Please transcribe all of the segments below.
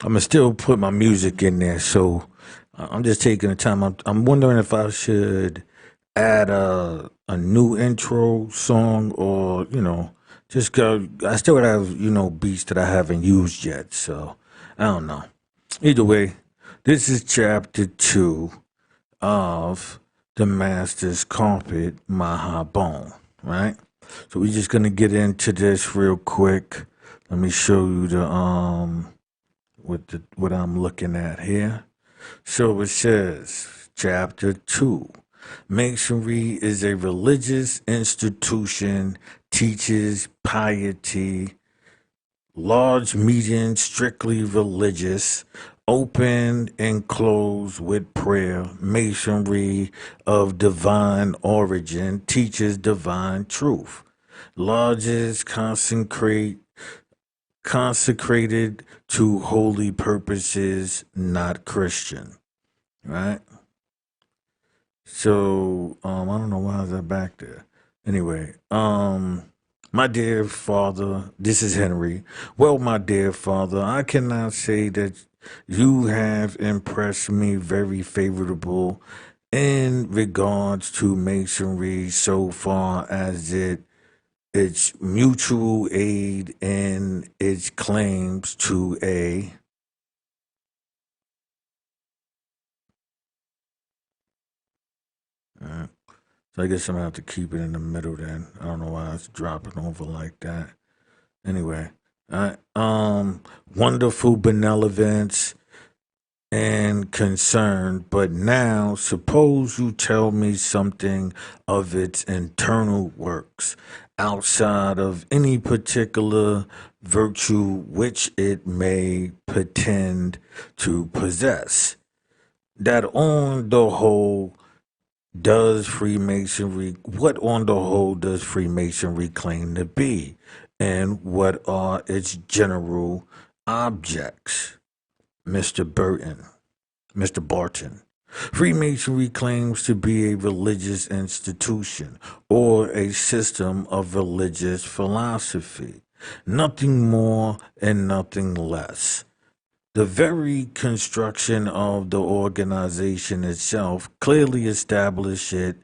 I'm gonna still put my music in there. So I'm just taking the time. I'm wondering if I should add a new intro song or just go. I still have beats that I haven't used yet. So I don't know. Either way, this is chapter 2 of the Master's Carpet Mah, right? So we're just gonna get into this real quick. Let me show you the what I'm looking at here. So it says chapter 2. Masonry is a religious institution, teaches piety, large meeting strictly religious, open and closed with prayer. Masonry of divine origin teaches divine truth. Lodges consecrated to holy purposes, not Christian, right? So, I don't know why is that back there. Anyway, my dear father, this is Henry. Well, my dear father, I cannot say that you have impressed me very favorable in regards to masonry so far as its mutual aid and its claims to a uh, so I guess I'm gonna have to keep it in the middle then. I don't know why it's dropping over like that. Anyway, wonderful benevolence and concern, but now suppose you tell me something of its internal works outside of any particular virtue which it may pretend to possess. That on the whole does Freemasonry, what on the whole does Freemasonry claim to be? And what are its general objects? Mr. Burton, Mr. Barton. Freemasonry claims to be a religious institution or a system of religious philosophy, nothing more and nothing less. The very construction of the organization itself clearly establishes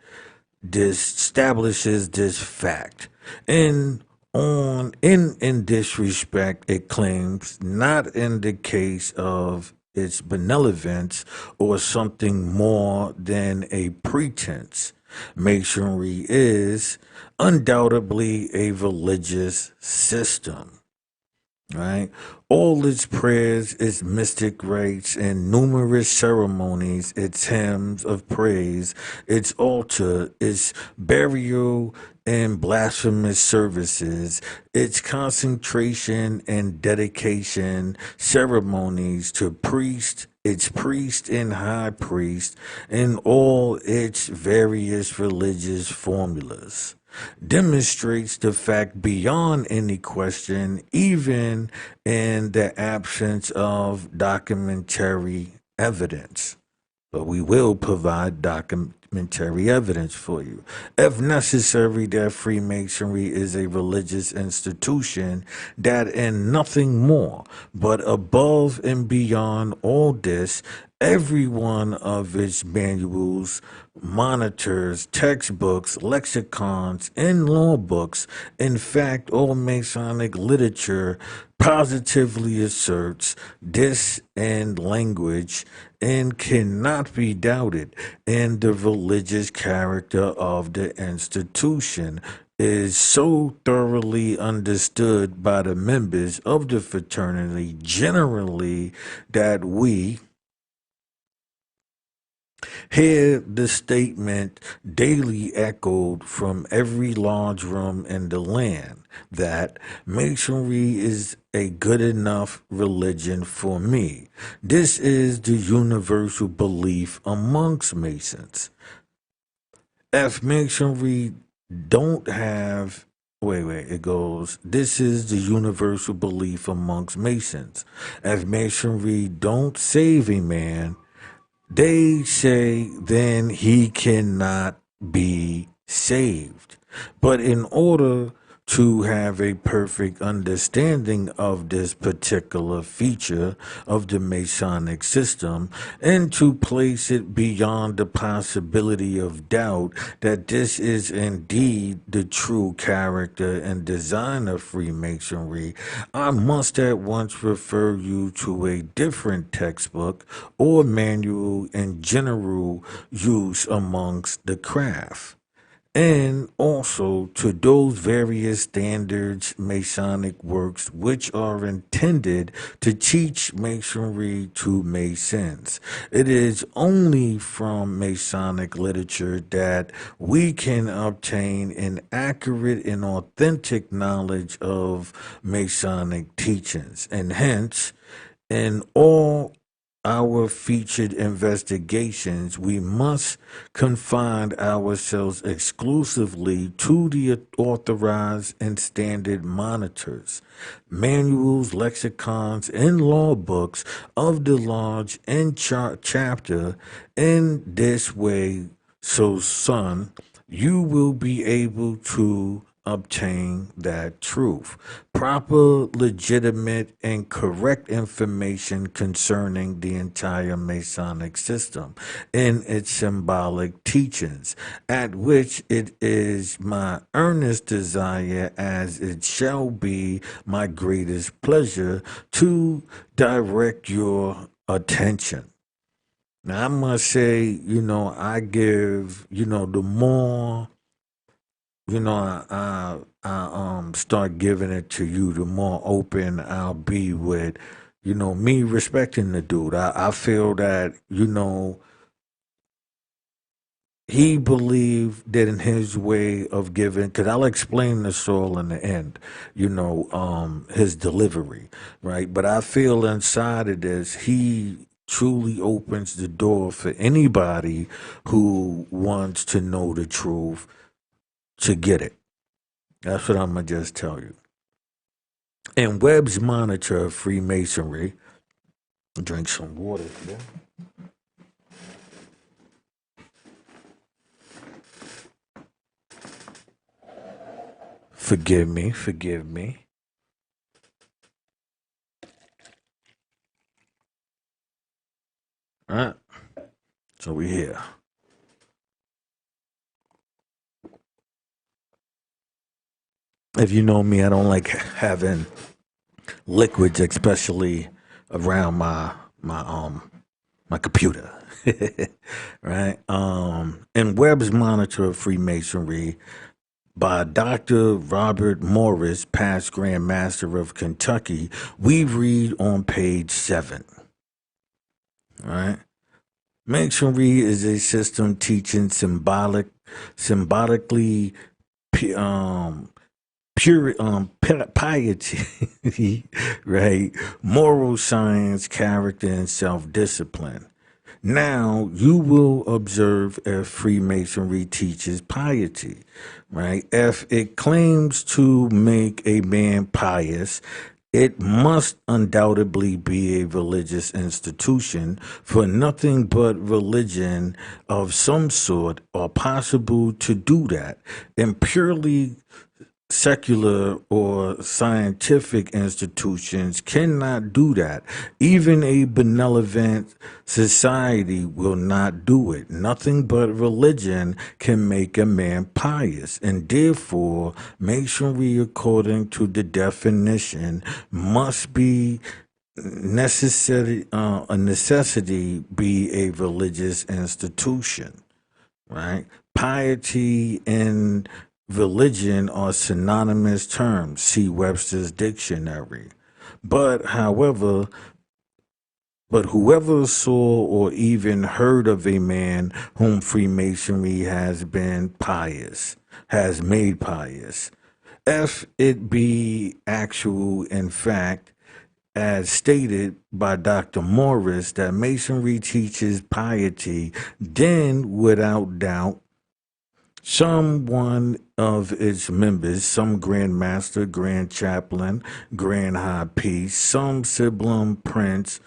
this fact. And in this respect, it claims not in the case of its benevolence or something more than a pretense. Masonry is undoubtedly a religious system, right? All its prayers, its mystic rites, and numerous ceremonies, its hymns of praise, its altar, its burial and blasphemous services, its concentration and dedication ceremonies to priest, its priest and high priest, and all its various religious formulas demonstrates the fact beyond any question, even in the absence of documentary evidence. But we will provide documentary evidence for you. If necessary, that Freemasonry is a religious institution that and nothing more, but above and beyond all this, every one of its manuals, monitors, textbooks, lexicons, and law books, in fact, all Masonic literature positively asserts this and language and cannot be doubted, and the religious character of the institution is so thoroughly understood by the members of the fraternity generally that we hear the statement daily echoed from every large room in the land that Masonry is a good enough religion for me. This is the universal belief amongst Masons. If Masonry don't have it goes, this is the universal belief amongst Masons. If Masonry don't save a man, they say then he cannot be saved. But in order to have a perfect understanding of this particular feature of the Masonic system and to place it beyond the possibility of doubt that this is indeed the true character and design of Freemasonry, I must at once refer you to a different textbook or manual in general use amongst the craft, and also to those various standards Masonic works which are intended to teach Masonry to Masons. It is only from Masonic literature that we can obtain an accurate and authentic knowledge of Masonic teachings, and hence, in all our featured investigations, we must confine ourselves exclusively to the authorized and standard monitors, manuals, lexicons, and law books of the lodge and chapter. In this way, so son, you will be able to obtain that truth. Proper, legitimate, and correct information concerning the entire Masonic system and its symbolic teachings, at which it is my earnest desire, as it shall be my greatest pleasure, to direct your attention. Now, I must say, I give, the more start giving it to you, the more open I'll be with, me respecting the dude. I feel that, he believed that in his way of giving, because I'll explain the soul in the end, his delivery, right? But I feel inside of this, he truly opens the door for anybody who wants to know the truth to get it. That's what I'm gonna just tell you. In Webb's monitor of Freemasonry, drink some water today. Forgive me, forgive me. All right, so we here. If you know me, I don't like having liquids, especially around my computer. Right? In Webb's Monitor of Freemasonry by Dr. Robert Morris, past Grand Master of Kentucky, we read on page 7. Right? Masonry is a system teaching symbolically pure piety, right? Moral science, character, and self-discipline. Now you will observe if Freemasonry teaches piety, right? If it claims to make a man pious, it must undoubtedly be a religious institution, for nothing but religion of some sort are possible to do that. And purely secular or scientific institutions cannot do that. Even a benevolent society will not do it. Nothing but religion can make a man pious, and therefore masonry, according to the definition, must be a necessity, be a religious institution, right? Piety and religion are synonymous terms. See Webster's dictionary. But however, but whoever saw or even heard of a man whom Freemasonry has been pious, has made pious, if it be actual in fact, as stated by Dr. Morris, that Masonry teaches piety, then without doubt some one of its members, some Grand Master, Grand Chaplain, Grand High Priest, some Sibling Prince,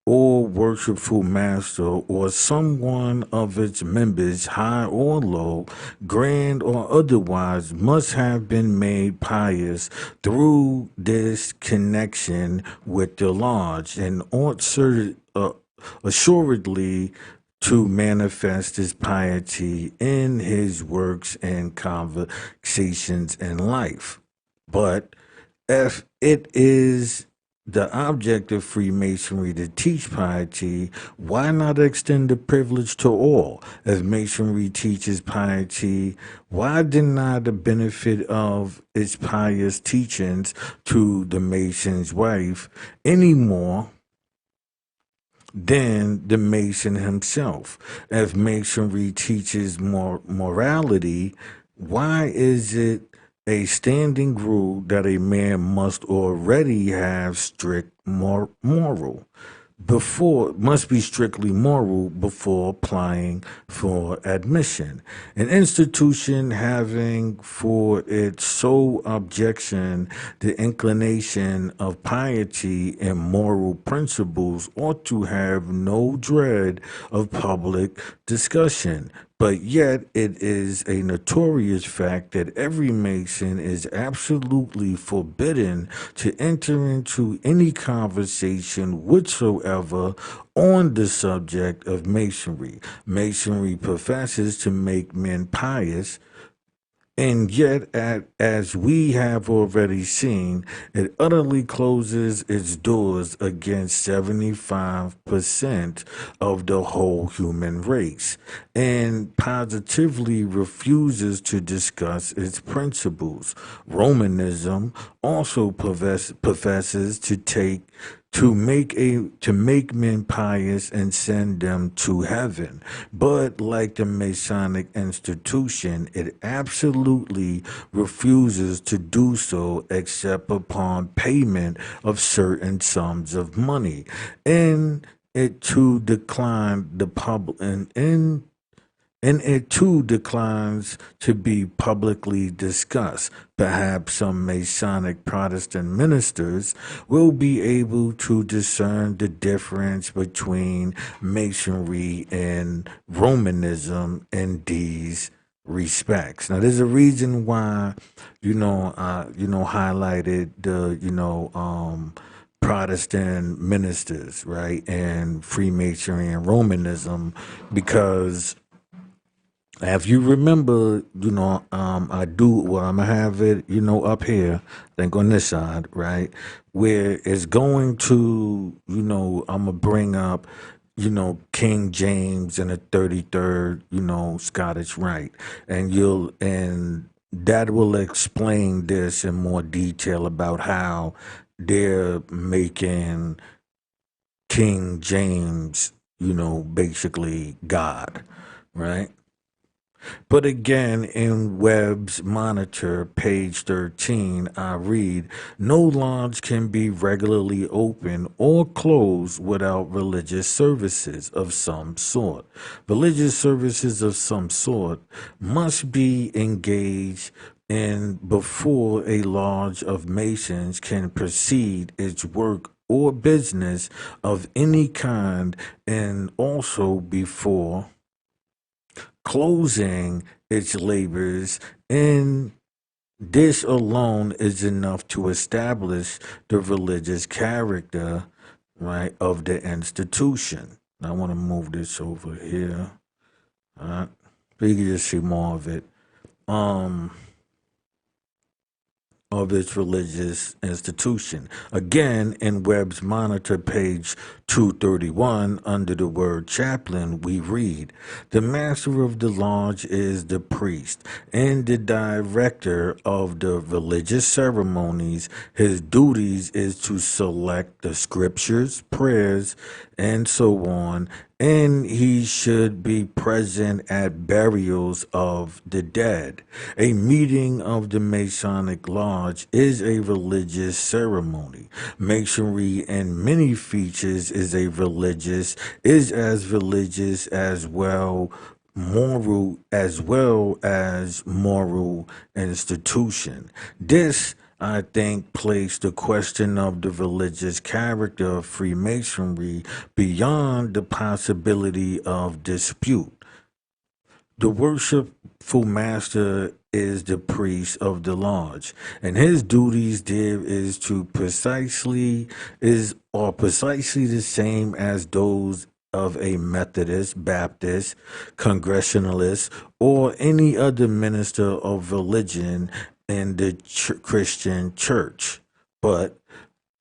or worshipful master or someone of its members, high or low, grand or otherwise, must have been made pious through this connection with the lodge and ought assuredly to manifest his piety in his works and conversations in life. But if it is the object of Freemasonry to teach piety, why not extend the privilege to all? As Masonry teaches piety, why deny the benefit of its pious teachings to the Mason's wife any more than the Mason himself? If Masonry teaches morality, why is it a standing rule that a man must already have strict moral before must be strictly moral before applying for admission? An institution having for its sole objection the inclination of piety and moral principles ought to have no dread of public discussion. But yet, it is a notorious fact that every Mason is absolutely forbidden to enter into any conversation whatsoever on the subject of Masonry. Masonry professes to make men pious, and yet, as we have already seen, it utterly closes its doors against 75% of the whole human race and positively refuses to discuss its principles. Romanism also professes to make men pious and send them to heaven. But like the Masonic institution, it absolutely refuses to do so except upon payment of certain sums of money. And it to decline the public and it too declines to be publicly discussed. Perhaps some Masonic Protestant ministers will be able to discern the difference between Masonry and Romanism in these respects. Now, there's a reason why, highlighted the, Protestant ministers, right, and Freemasonry and Romanism, because if you remember, I do, well, I'm gonna have it, up here, I think on this side, right, where it's going to, I'm gonna bring up, King James and the 33rd, Scottish Rite, and that will explain this in more detail about how they're making King James, basically God, right? But again, in Webb's Monitor, page 13, I read, no lodge can be regularly open or closed without religious services of some sort. Religious services of some sort must be engaged in before a lodge of Masons can proceed its work or business of any kind, and also before closing its labors, and this alone is enough to establish the religious character, right, of the institution. I want to move this over here. All right, so you can just see more of it. Um, of its religious institution. Again, in Webb's Monitor, page 231, under the word chaplain, we read, the master of the lodge is the priest and the director of the religious ceremonies. His duties is to select the scriptures, prayers, and so on, and he should be present at burials of the dead. A meeting of the Masonic Lodge is a religious ceremony. Masonry in many features is as religious as well as moral institution. This I think, placed the question of the religious character of Freemasonry beyond the possibility of dispute. The worshipful master is the priest of the lodge, and his duties there is to precisely the same as those of a Methodist, Baptist, Congregationalist, or any other minister of religion in the Christian church. But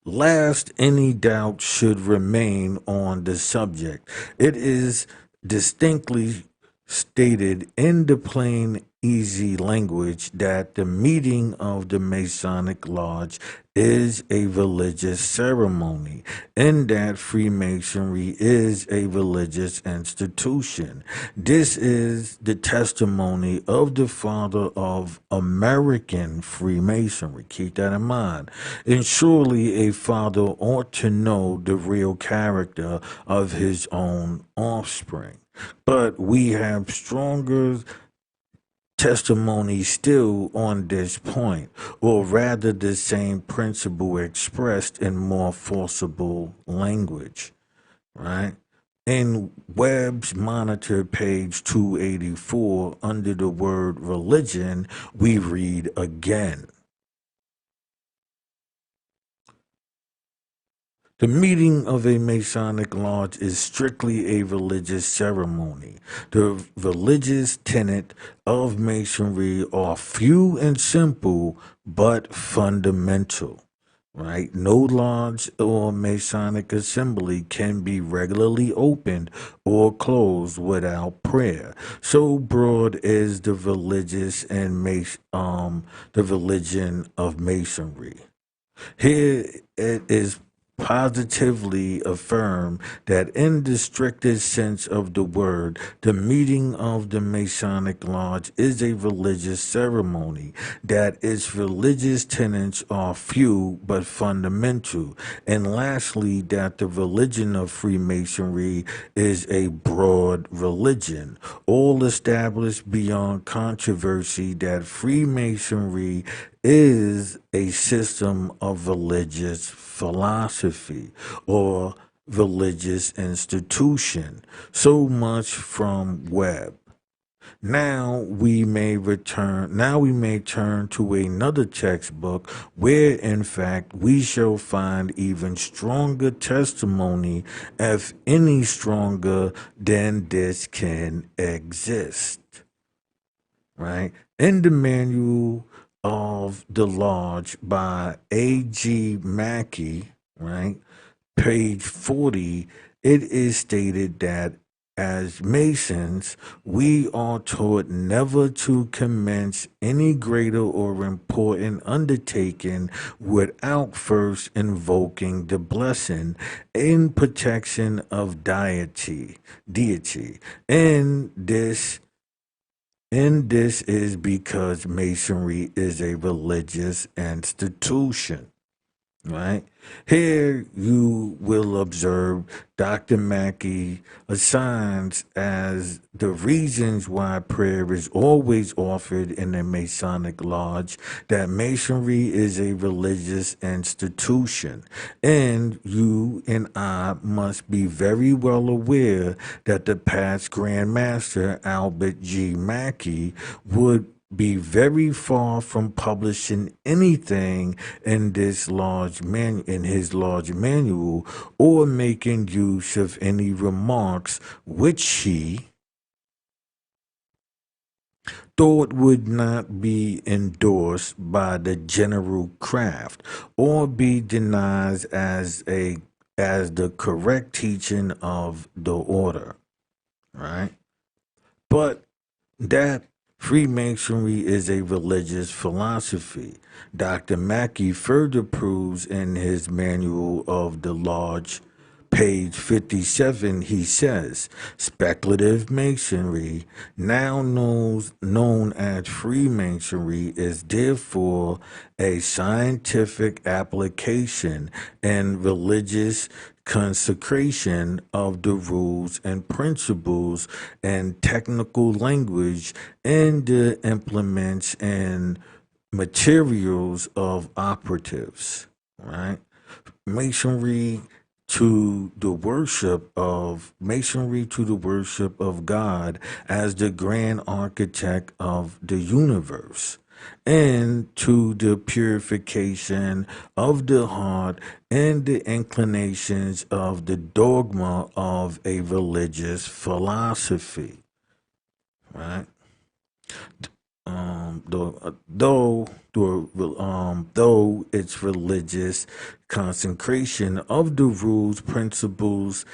last any doubt should remain on the subject, it is distinctly stated in the plain, easy language that the meeting of the Masonic Lodge is a religious ceremony, and that Freemasonry is a religious institution. This is the testimony of the father of American Freemasonry. Keep that in mind. And surely a father ought to know the real character of his own offspring. But we have stronger testimony still on this point, or rather the same principle expressed in more forcible language, right? In Webb's Monitor, page 284, under the word religion, we read again. The meeting of a Masonic lodge is strictly a religious ceremony. The religious tenet of Masonry are few and simple, but fundamental. Right? No lodge or Masonic assembly can be regularly opened or closed without prayer. So broad is the the religion of Masonry. Here it is positively affirmed that in the strictest sense of the word, the meeting of the Masonic Lodge is a religious ceremony, that its religious tenets are few but fundamental, and lastly, that the religion of Freemasonry is a broad religion, all established beyond controversy that Freemasonry is a system of religious philosophy or religious institution. So much from Webb. Now we may turn to another textbook where in fact we shall find even stronger testimony, if any stronger than this can exist. Right? In the manual of the Lodge by A.G. Mackey, right, page 40, it is stated that as Masons, we are taught never to commence any greater or important undertaking without first invoking the blessing and protection of deity. And this is because Masonry is a religious institution. Right? Here you will observe Dr. Mackey assigns as the reasons why prayer is always offered in a Masonic lodge that Masonry is a religious institution. And you and I must be very well aware that the past Grand Master Albert G. Mackey would be very far from publishing anything in his large manual, or making use of any remarks which he thought would not be endorsed by the general craft or be denied as the correct teaching of the order, right? But that Freemasonry is a religious philosophy. Dr. Mackey further proves in his Manual of the Lodge, page 57, he says, speculative masonry, now known as Freemasonry, is therefore a scientific application and religious consecration of the rules and principles and technical language and the implements and materials of operatives, right? Masonry masonry to the worship of God as the grand architect of the universe, and to the purification of the heart and the inclinations of the dogma of a religious philosophy, right? Though its religious consecration of the rules, principles,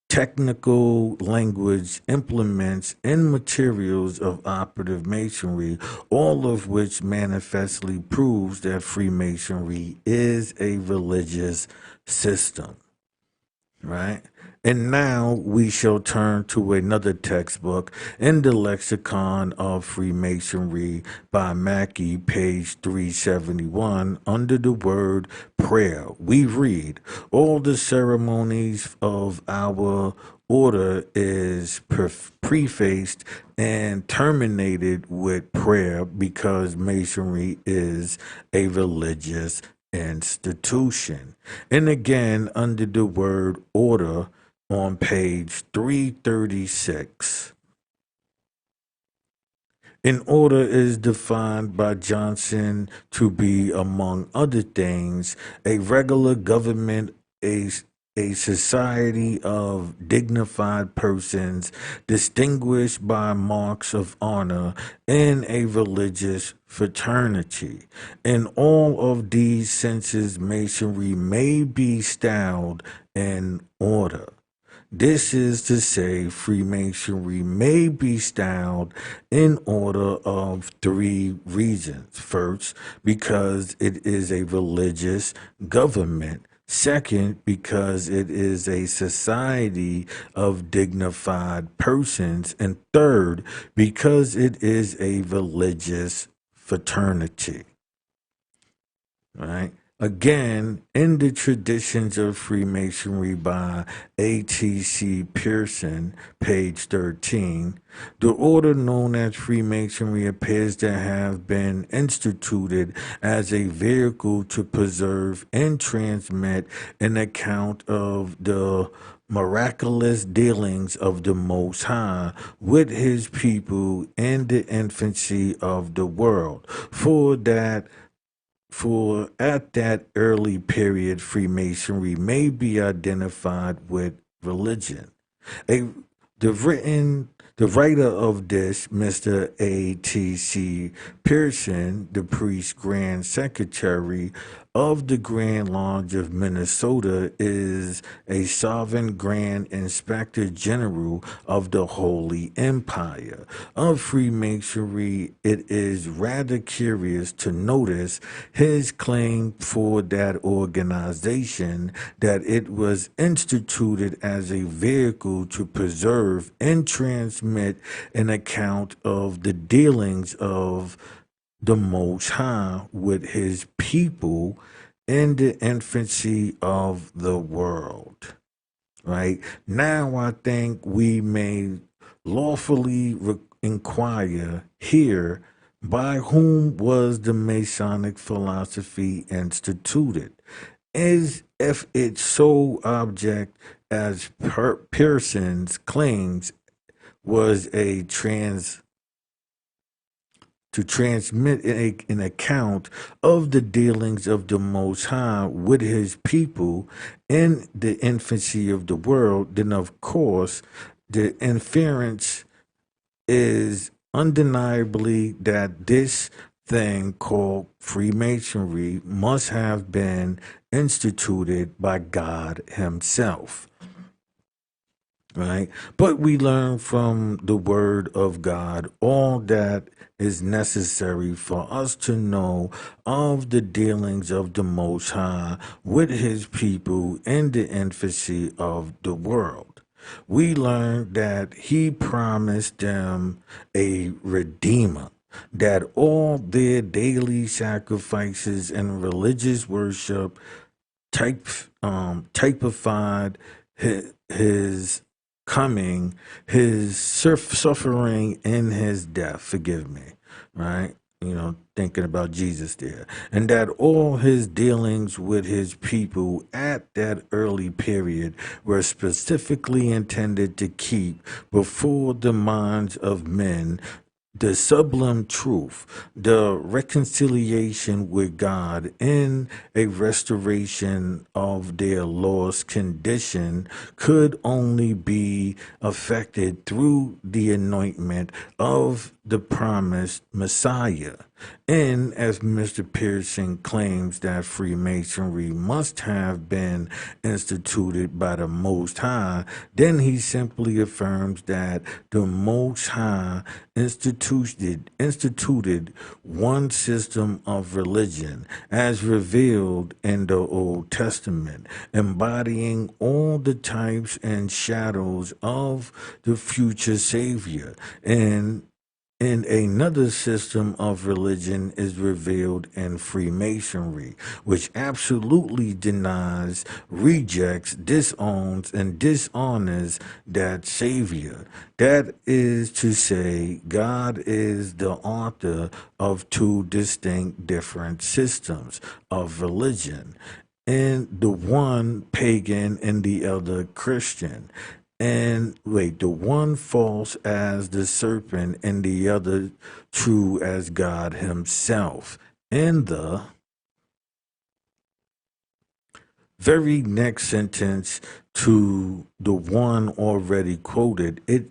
technical language, implements, and materials of operative masonry, all of which manifestly proves that Freemasonry is a religious system, right? And now we shall turn to another textbook in the Lexicon of Freemasonry by Mackey, page 371, under the word prayer. We read, all the ceremonies of our order is prefaced and terminated with prayer because Masonry is a religious institution. And again, under the word order on page 336. An order is defined by Johnson to be, among other things, a regular government, a, a society of dignified persons distinguished by marks of honor, and a religious fraternity. In all of these senses, Masonry may be styled an order. This is to say, Freemasonry may be styled in order of three reasons. First, because it is a religious government. Second, because it is a society of dignified persons. And third, because it is a religious fraternity. Right? Again, in the traditions of Freemasonry by A.T.C. Pearson, page 13, the order known as Freemasonry appears to have been instituted as a vehicle to preserve and transmit an account of the miraculous dealings of the Most High with his people in the infancy of the world, for at that early period, Freemasonry may be identified with religion. A, the written the writer of this, Mr. A.T.C. Pearson, the priest grand secretary of the Grand Lodge of Minnesota, is a sovereign grand inspector general of the Holy Empire of Freemasonry. It is rather curious to notice his claim for that organization that it was instituted as a vehicle to preserve and transmit an account of the dealings of the Most High with his people in the infancy of the world. Right? Now, I think we may lawfully inquire here, by whom was the Masonic philosophy instituted? As if its sole object, as Pearson's claims, was to transmit an account of the dealings of the Most High with his people in the infancy of the world, then of course the inference is undeniably that this thing called Freemasonry must have been instituted by God Himself. Right? But we learn from the Word of God all that is necessary for us to know of the dealings of the Most High with His people in the infancy of the world. We learn that He promised them a Redeemer, that all their daily sacrifices and religious worship typified his coming, his suffering, and his death. Forgive me, right? thinking about Jesus there, and that all his dealings with his people at that early period were specifically intended to keep before the minds of men the sublime truth, the reconciliation with God, and a restoration of their lost condition could only be effected through the anointment of the promised Messiah. And as Mr. Pearson claims that Freemasonry must have been instituted by the Most High, then he simply affirms that the Most High instituted one system of religion as revealed in the Old Testament, embodying all the types and shadows of the future Savior. And another system of religion is revealed in Freemasonry, which absolutely denies, rejects, disowns, and dishonors that Savior. That is to say, God is the author of two distinct different systems of religion, and the one pagan and the other Christian. And wait, the one false as the serpent and the other true as God himself. In the very next sentence to the one already quoted, it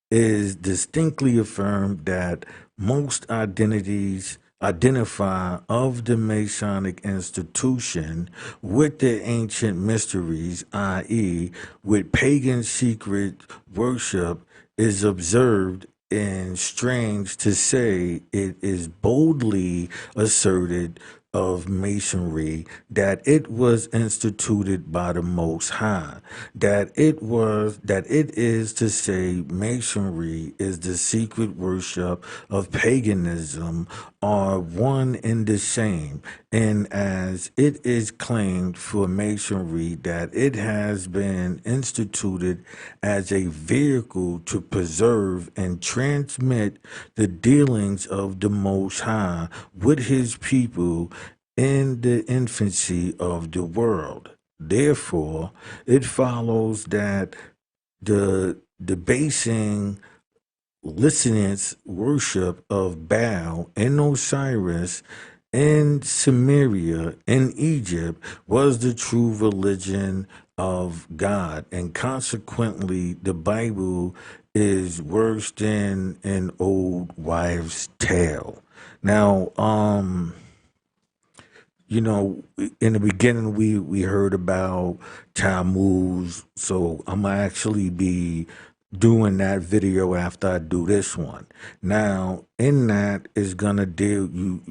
is distinctly affirmed that most identities identify of the Masonic institution with the ancient mysteries, i.e., with pagan secret worship, is observed and strange to say it is boldly asserted of Masonry that it was instituted by the Most High, that it is to say Masonry is the secret worship of paganism are one and the same, and as it is claimed for Masonry that it has been instituted as a vehicle to preserve and transmit the dealings of the Most High with his people in the infancy of the world. Therefore, it follows that the debasing listenance worship of Baal and Osiris in Samaria in Egypt was the true religion of God, and consequently, the Bible is worse than an old wives' tale. Now, in the beginning we heard about Tammuz, so I'm gonna actually be doing that video after I do this one. Now, in that is gonna deal you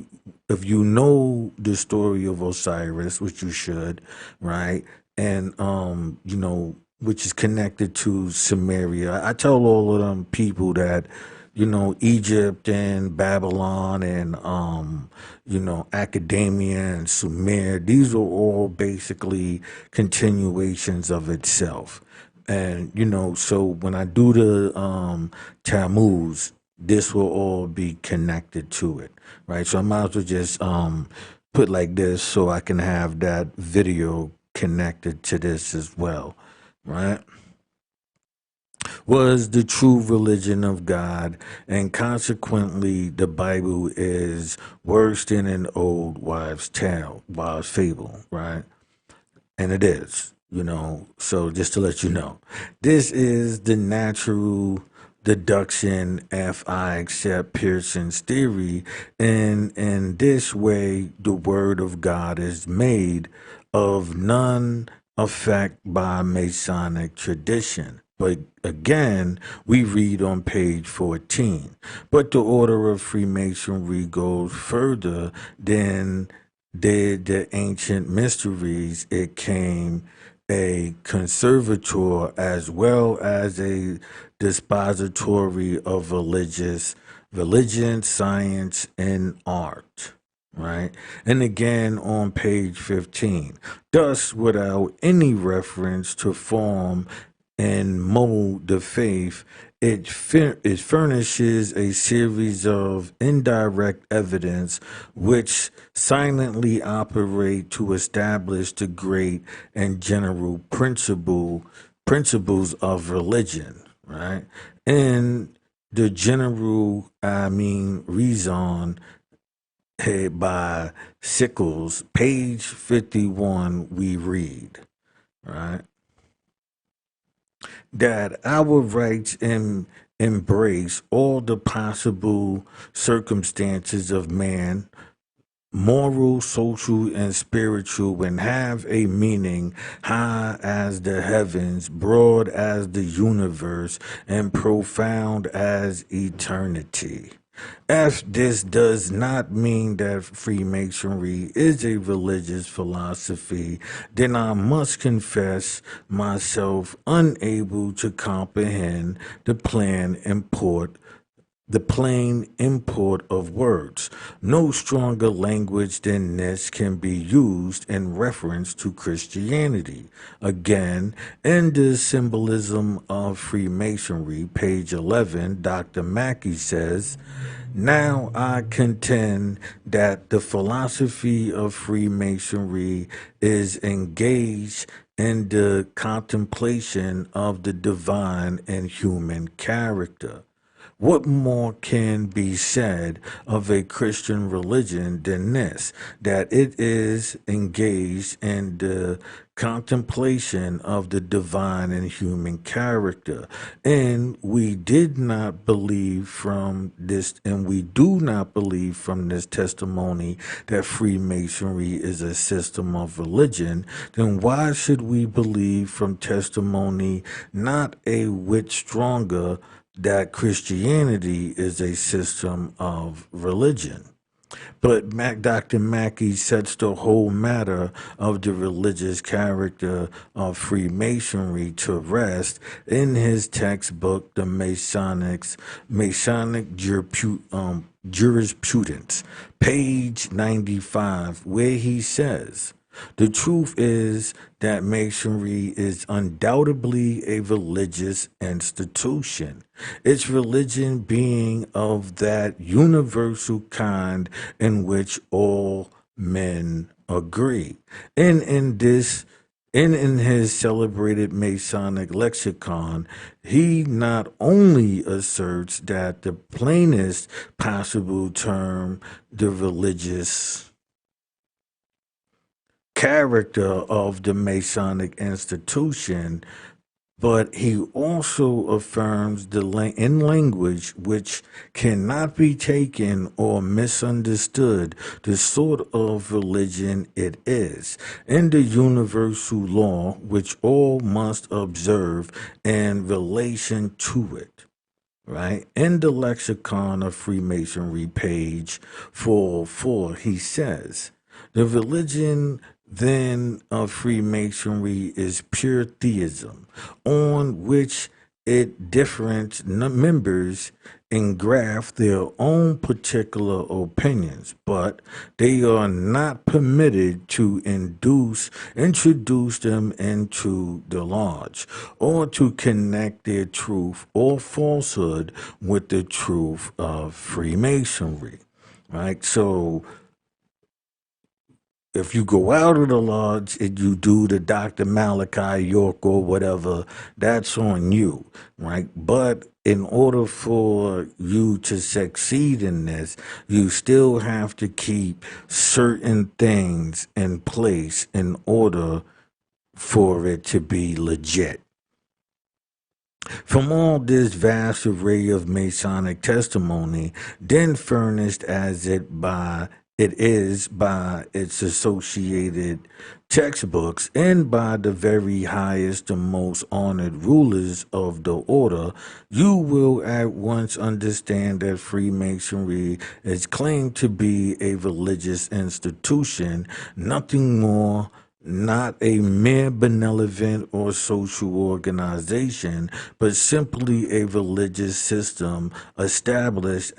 if you know the story of Osiris, which you should, right? And which is connected to Samaria. I tell all of them people that Egypt and Babylon and Academia and Sumer, these are all basically continuations of itself. And so when I do the Tammuz, this will all be connected to it, right? So I might as well just put like this so I can have that video connected to this as well, right? Was the true religion of God, and consequently, the Bible is worse than an old wives' tale, wives' fable, right? And it is, So just to let you know, this is the natural deduction if I accept Pearson's theory, and in this way, the word of God is made of none effect by Masonic tradition. But again, we read on page 14. But the order of Freemasonry goes further than did the ancient mysteries. It came a conservator as well as a dispository of religion, science, and art. Right? And again on page 15. Thus, without any reference to form and mold the faith, it furnishes a series of indirect evidence which silently operate to establish the great and general principles of religion, right? And the general, I mean, reason by Sickles, page 51, we read, right, that our rights embrace all the possible circumstances of man, moral, social, and spiritual, and have a meaning high as the heavens, broad as the universe, and profound as eternity. If this does not mean that Freemasonry is a religious philosophy, then I must confess myself unable to comprehend the plain import of words. No stronger language than this can be used in reference to Christianity. Again, in the symbolism of Freemasonry, page 11, Dr. Mackey says, now I contend that the philosophy of Freemasonry is engaged in the contemplation of the divine and human character. What more can be said of a Christian religion than this, that it is engaged in the contemplation of the divine and human character? And we did not believe from this, and we do not believe from this testimony that Freemasonry is a system of religion. Then why should we believe from testimony not a whit stronger that Christianity is a system of religion? But Dr. Mackey sets the whole matter of the religious character of Freemasonry to rest in his textbook, The Masonic Jurisprudence, page 95, where he says, the truth is that Masonry is undoubtedly a religious institution, its religion being of that universal kind in which all men agree. And in his celebrated Masonic lexicon, he not only asserts that the plainest possible term, the religious character of the Masonic institution, but he also affirms in language which cannot be taken or misunderstood the sort of religion it is, and the universal law which all must observe in relation to it. Right? In the lexicon of Freemasonry, page 404, he says, the religion then of Freemasonry is pure theism, on which it different members engraft their own particular opinions, but they are not permitted to introduce them into the lodge, or to connect their truth or falsehood with the truth of Freemasonry. Right? So if you go out of the lodge and you do the Dr. Malachi York or whatever, that's on you, right? But in order for you to succeed in this, you still have to keep certain things in place in order for it to be legit. From all this vast array of Masonic testimony, then furnished as it is by its associated textbooks and by the very highest and most honored rulers of the order, you will at once understand that Freemasonry is claimed to be a religious institution, nothing more, not a mere benevolent or social organization, but simply a religious system established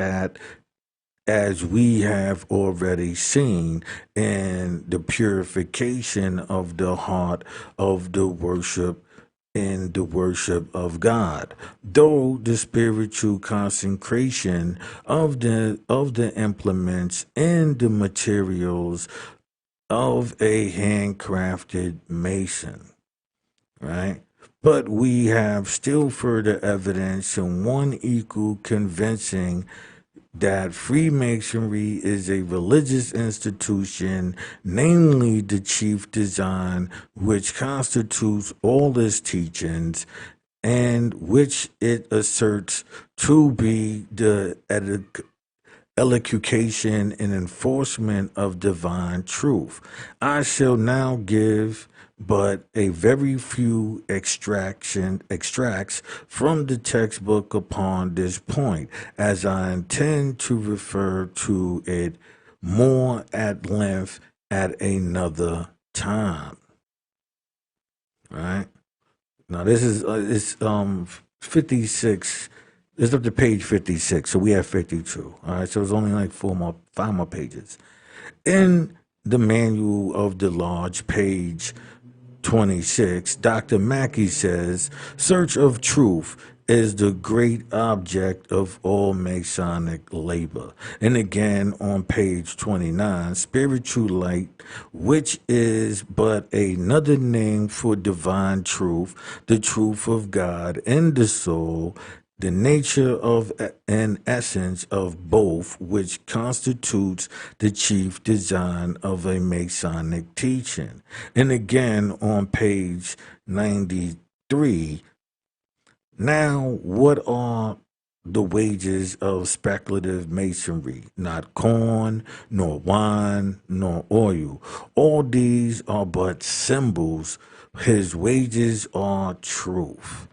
as we have already seen, in the purification of the heart of the worship in the worship of God, though the spiritual consecration of the implements and the materials of a handcrafted mason, right? But we have still further evidence and one equal convincing that Freemasonry is a religious institution, namely the chief design, which constitutes all its teachings, and which it asserts to be the elocution and enforcement of divine truth. I shall now give but a very few extracts from the textbook upon this point, as I intend to refer to it more at length at another time. Right now, this is it's 56. It's up to page 56, so we have 52. All right, so it's only like 5 more pages. In the manual of the lodge, page 26, Dr. Mackey says, search of truth is the great object of all Masonic labor. And again, on page 29, spiritual light, which is but another name for divine truth, the truth of God in the soul, the nature of and essence of both, which constitutes the chief design of a Masonic teaching. And again on page 93, now what are the wages of speculative masonry? Not corn, nor wine, nor oil. All these are but symbols. His wages are truth.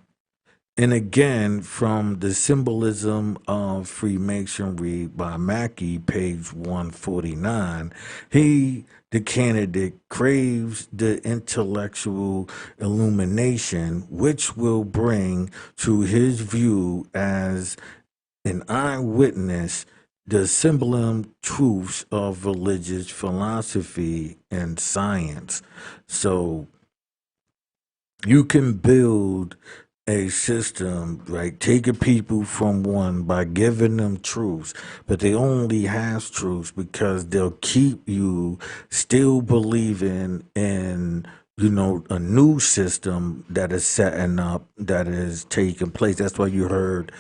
And again, from the symbolism of Freemasonry by Mackey, page 149, the candidate, craves the intellectual illumination which will bring to his view as an eyewitness the symbolism truths of religious philosophy and science. So you can build a system, right? Taking people from one by giving them truths, but they only have truths because they'll keep you still believing in, a new system that is setting up, that is taking place. That's why you heard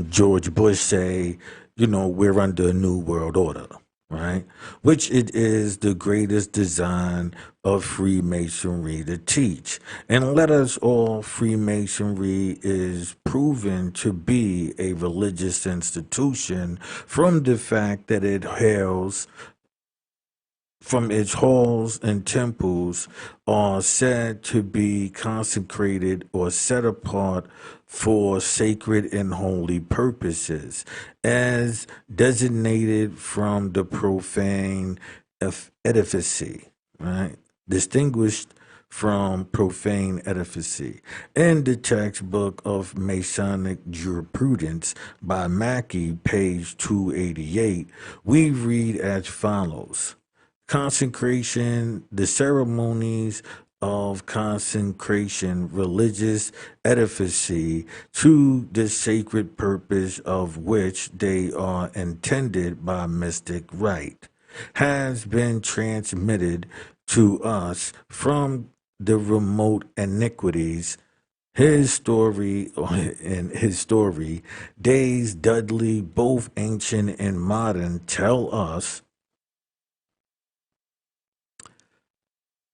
George Bush say, we're under a new world order, right? Which it is the greatest design of Freemasonry to teach. And let us all, Freemasonry is proven to be a religious institution from the fact that it hails from its halls and temples are said to be consecrated or set apart for sacred and holy purposes, as designated from the profane edifice, right? Distinguished from profane edifice. In the textbook of Masonic Jurisprudence by Mackey, page 288, we read as follows. Consecration, the ceremonies of consecration, religious edifice to the sacred purpose of which they are intended by mystic rite, has been transmitted to us from the remote antiquities. In his story, days Dudley, both ancient and modern, tell us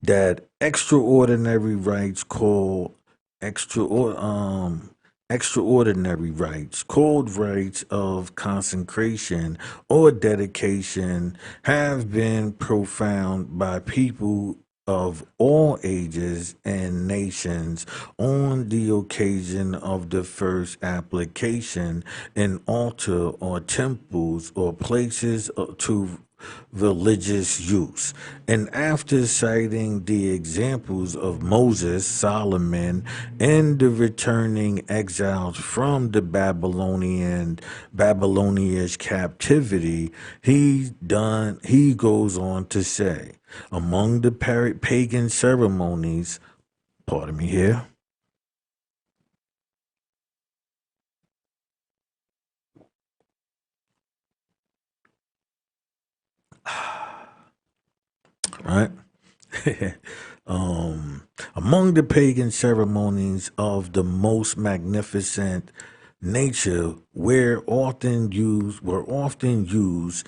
that extraordinary rites called extraordinary rites called rites of consecration or dedication have been profound by people of all ages and nations on the occasion of the first application in altar or temples or places to religious use. And after citing the examples of Moses, Solomon, and the returning exiles from the Babylonian captivity, he goes on to say, among the pagan ceremonies, pardon me here, right? Among the pagan ceremonies of the most magnificent nature were often used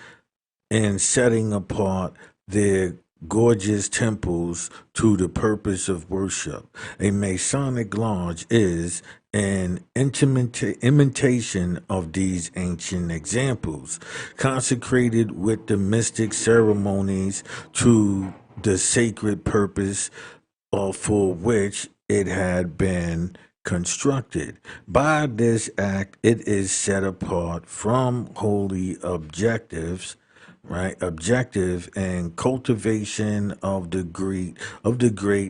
in setting apart their gorgeous temples to the purpose of worship. A Masonic lodge is an imitation of these ancient examples, consecrated with the mystic ceremonies to the sacred purpose for which it had been constructed. By this act, it is set apart from holy objectives, right? Objective and cultivation of the great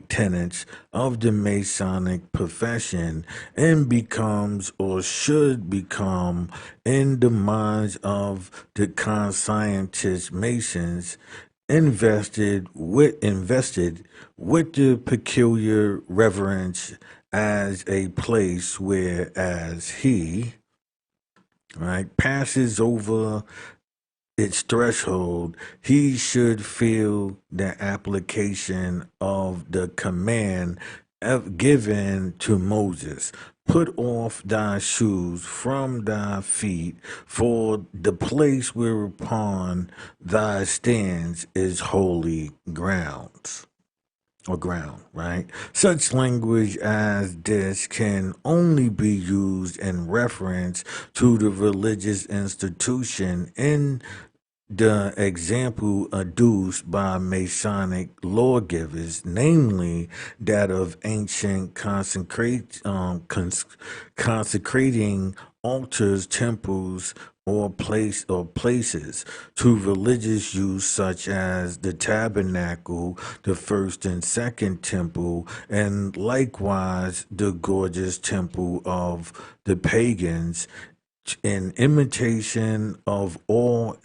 tenets of the Masonic profession, and becomes or should become in the minds of the conscientious Masons invested with the peculiar reverence as a place where as he right passes over its threshold, he should feel the application of the command given to Moses. Put off thy shoes from thy feet, for the place whereupon thy stands is holy grounds or ground, right? Such language as this can only be used in reference to the religious institution in the example adduced by Masonic lawgivers, namely that of ancient consecrating altars, temples, or places to religious use, such as the tabernacle, the first and second temple, and likewise the gorgeous temple of the pagans, in imitation of all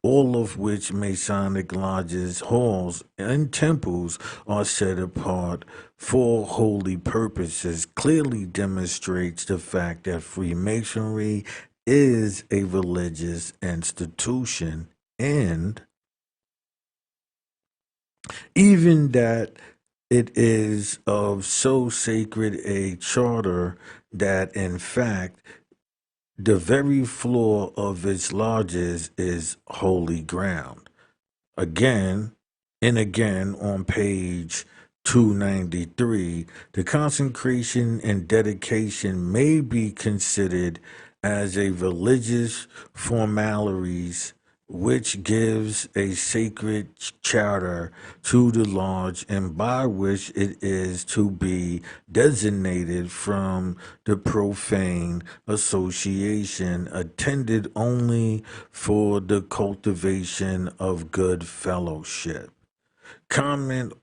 of which Masonic lodges, halls, and temples are set apart for holy purposes, clearly demonstrates the fact that Freemasonry is a religious institution, and even that it is of so sacred a charter that in fact the very floor of its lodges is holy ground. Again and again on page 293, the consecration and dedication may be considered as a religious formalities which gives a sacred charter to the lodge and by which it is to be designated from the profane association attended only for the cultivation of good fellowship. Comment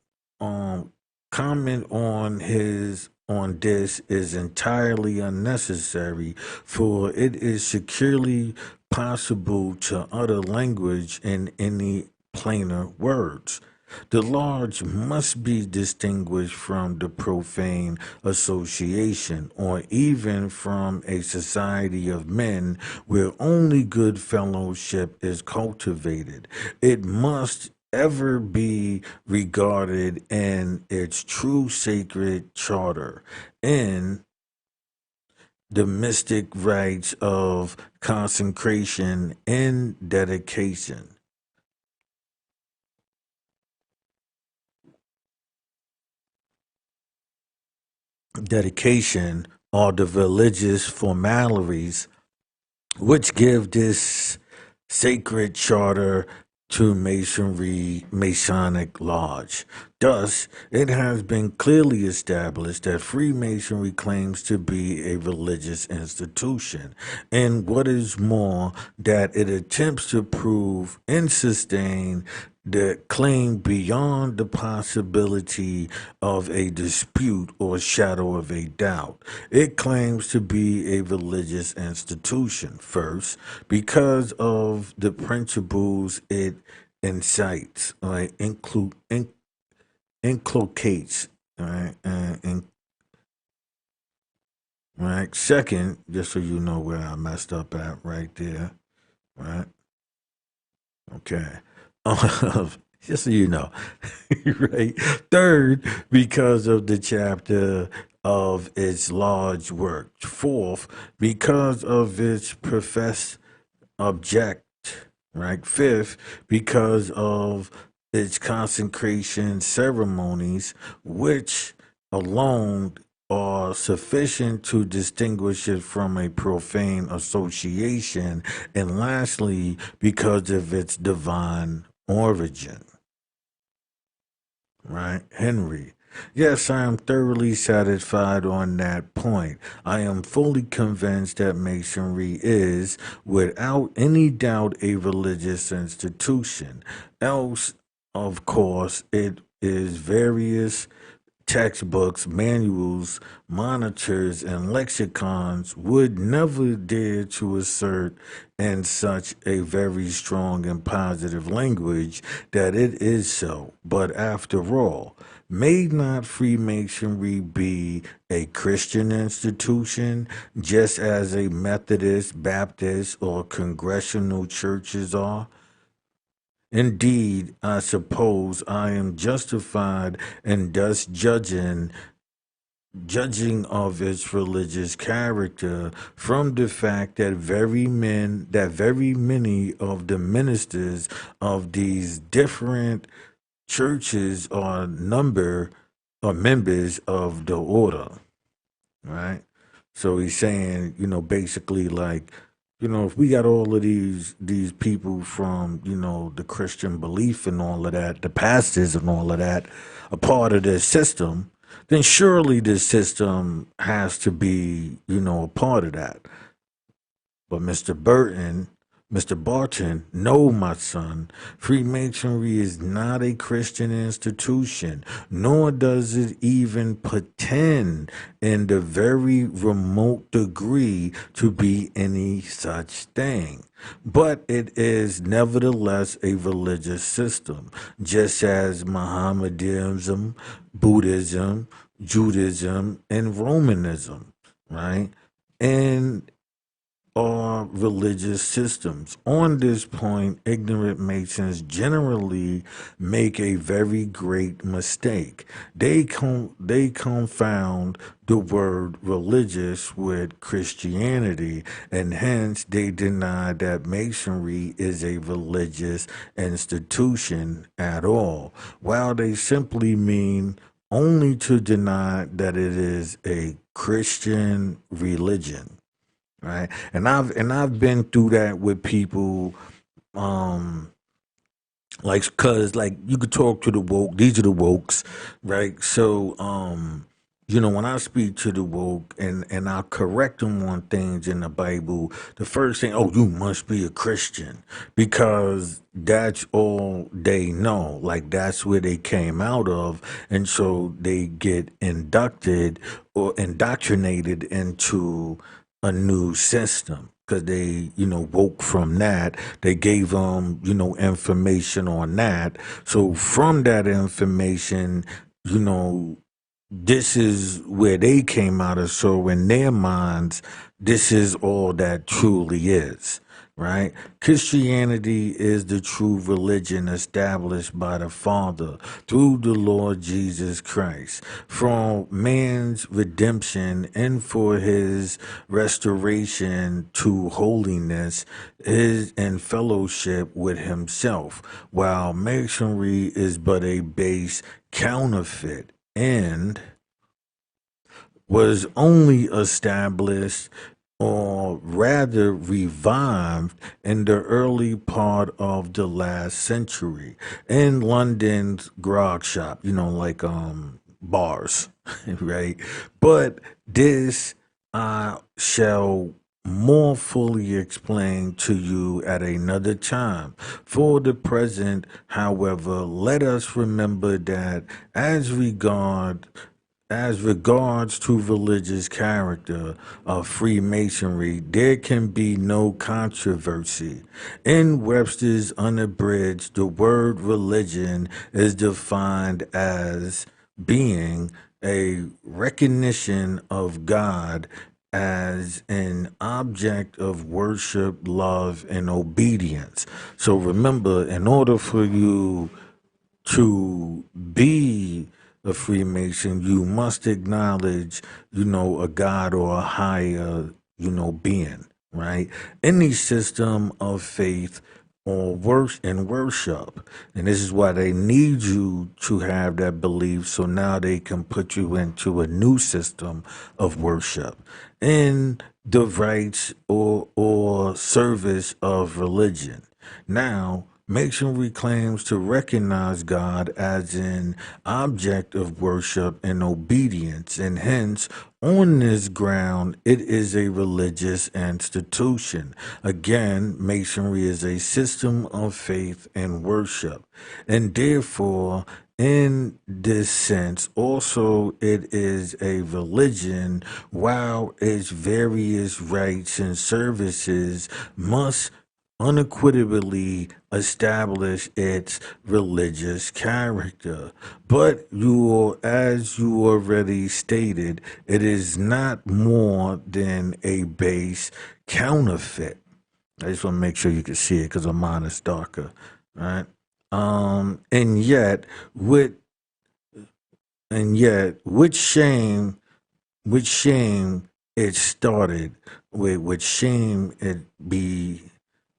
um comment on this is entirely unnecessary, for it is securely possible to utter language in any plainer words. The large must be distinguished from the profane association, or even from a society of men where only good fellowship is cultivated. It must ever be regarded in its true sacred charter, in the mystic rites of consecration and dedication. Dedication are the religious formalities which give this sacred charter to Masonic Lodge. Thus, it has been clearly established that Freemasonry claims to be a religious institution, and what is more, that it attempts to prove and sustain the claim beyond the possibility of a dispute or shadow of a doubt. It claims to be a religious institution, first, because of the principles it incites, right, inculcates, right, right. Second, just so you know where I messed up at right there, right? Okay. Just so you know, right? Third, because of the chapter of its large work. Fourth, because of its professed object, right? Fifth, because of its consecration ceremonies, which alone are sufficient to distinguish it from a profane association. And lastly, because of its divine origin, right? Henry. Yes, I am thoroughly satisfied on that point. I am fully convinced that Masonry is, without any doubt, a religious institution. Else, of course, it is various textbooks, manuals, monitors, and lexicons would never dare to assert in such a very strong and positive language that it is so. But after all, may not Freemasonry be a Christian institution just as a Methodist, Baptist, or Congregational churches are? Indeed, I suppose I am justified in thus judging of its religious character from the fact that very many of the ministers of these different churches are members of the order, right? So he's saying, basically like, if we got all of these people from, the Christian belief and all of that, the pastors and all of that, a part of the system, then surely the system has to be, a part of that. But Mr. Barton, no, my son, Freemasonry is not a Christian institution, nor does it even pretend in the very remote degree to be any such thing. But it is nevertheless a religious system, just as Mohammedanism, Buddhism, Judaism, and Romanism, right? And are religious systems. On this point, ignorant Masons generally make a very great mistake. They confound the word religious with Christianity, and hence they deny that Masonry is a religious institution at all, while they simply mean only to deny that it is a Christian religion, right? And I've been through that with people, um like, cuz like you could talk to the woke, these are the wokes, right? So when I speak to the woke and I correct them on things in the Bible, the first thing, oh, you must be a Christian, because that's all they know, like that's where they came out of, and so they get inducted or indoctrinated into a new system because they, woke from that. They gave them, information on that. So from that information, you know, this is where they came out of. So in their minds, this is all that truly is, right? Christianity is the true religion established by the Father through the Lord Jesus Christ for man's redemption and for his restoration to holiness is in fellowship with himself, while Masonry is but a base counterfeit and was only established or rather revived in the early part of the last century in London's grog shop, like bars, right? But this I shall more fully explain to you at another time. For the present, however, let us remember that as regards to religious character of Freemasonry, there can be no controversy. In Webster's Unabridged, the word religion is defined as being a recognition of God as an object of worship, love, and obedience. So remember, in order for you to be a Freemason, you must acknowledge, a God or a higher, being, right? Any system of faith or worship. And this is why they need you to have that belief so now they can put you into a new system of worship and the rites or service of religion. Now, Masonry claims to recognize God as an object of worship and obedience, and hence, on this ground, it is a religious institution. Again, Masonry is a system of faith and worship, and therefore, in this sense, also it is a religion, while its various rites and services must unequivocally establish its religious character. But as you already stated, it is not more than a base counterfeit. I just want to make sure you can see it because mine is darker, right? And yet, with shame, it started. With shame,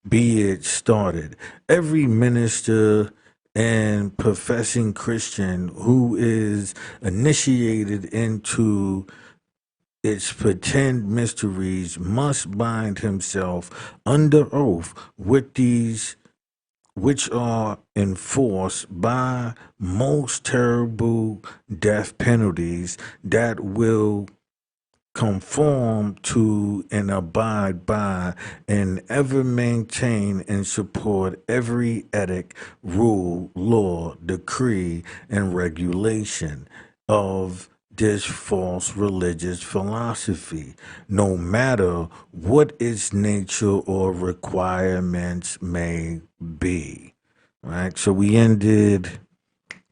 be it started. Every minister and professing Christian who is initiated into its pretend mysteries must bind himself under oath with these, which are enforced by most terrible death penalties that will conform to and abide by and ever maintain and support every edict, rule, law, decree, and regulation of this false religious philosophy, no matter what its nature or requirements may be. Right? So we ended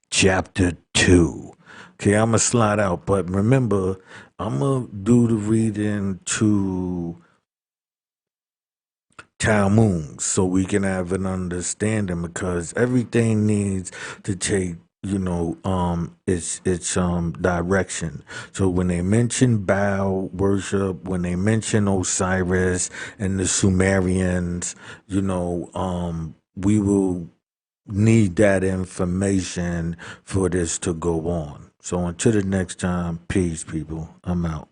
chapter 2. Okay, I'm gonna slide out, but remember, I'm gonna do the reading to Talmud so we can have an understanding because everything needs to take its direction. So when they mention Baal worship, when they mention Osiris and the Sumerians, we will need that information for this to go on. So until the next time, peace, people. I'm out.